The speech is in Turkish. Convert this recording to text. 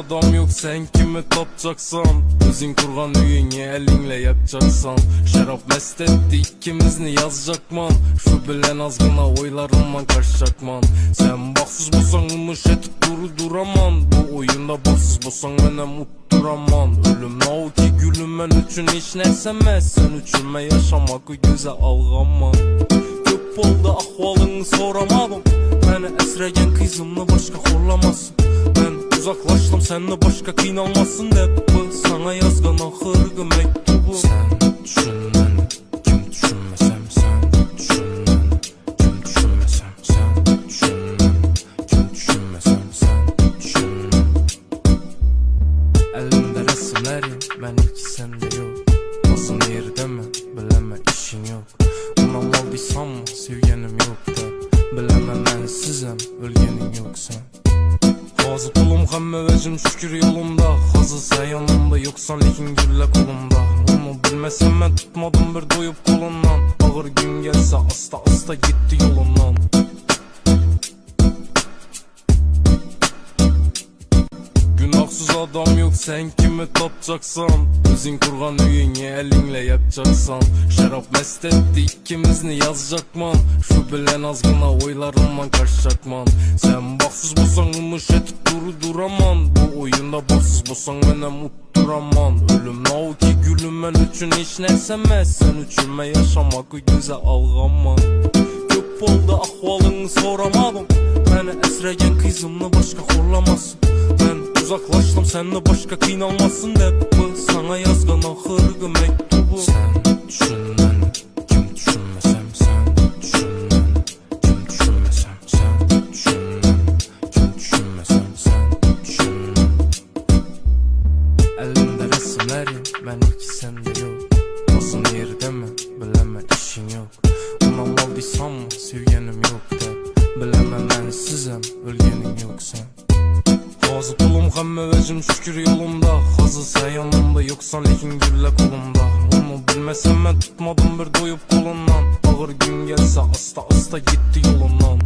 adam yok, sen kimi tapacaksan. Özün kurgan üyünü elinle yakacaksan. Şarap mest etti ikimizni yazacakman. Şu bilen azgına oylarımman kaçacakman. Sen baksız bolsan ılmış etip duraman. Bu oyunda baksız bolsan menem utturaman. Ölüm nao ki gülüm men üçün hiç nersemez. Sen üçün men yaşamakı göze alganman. Köp oldu ahvalını soramadım. Beni esregen kızımla başka horlamasın. Ben uzaklaştım seninle başka kıynalmasın dep. Bu sana yazgan ahırgı mektubu. Sen düşün beni, kim düşünmesem sen düşün beni. Kim düşünmesem sen düşün beni. Kim düşünmesem sen düşün beni. Elimde resimlerim, ben iki sende yok. Nasıl yerde mi, bileme işin yok. Onam aldıysam mı, sevgenim yok da. Bileme ben sizem, ölgenin yok sen. Hazı kulum hemme vecim şükür yolumda. Hazı sen yanımda yoksan lekin gülle kolumda. Onu bilmesem ben tutmadım bir doyup kolundan. Ağır gün gelse asta asta gitti yolundan. Günahsız adam yok, sen kimi tapacaksan. Özün kurgan üyünü elinle yakacaksan. Şarap mest etti ikimizni yazacakman. Şu bilen azgına oylarımman kaçacakman. Sen baksız bolsan ılmış etip duraman. Bu oyunda baksız bolsan menem utturaman. Ölüm nao ki gülüm men üçün hiç nersemez. Sen üçün men yaşamakı göze alganman. Köp oldu ahvalını soramadım. Beni esregen kızımla başka horlamasın. Ben uzaklaştım seninle başka kıynalmasın dep. Bu sana yazgan ahırgı mektubu. Sen düşün beni, kim düşünmesem sen düşün beni. Kim düşünmesem sen düşün beni. Kim düşünmesem sen düşün beni. Elimde resimlerim, ben iki sende yok. Nasıl yerde mi, bileme işin yok. Onam aldıysam mı, sevgenim yok da. Bileme ben sizem, ölgenin yok sen. Hazı kulum hemme vecim şükür yolumda. Hazı sen yanımda yoksan lekin gülle kolumda. Onu bilmesem ben tutmadım bir doyup kolundan. Ağır gün gelse asta asta gitti yolundan.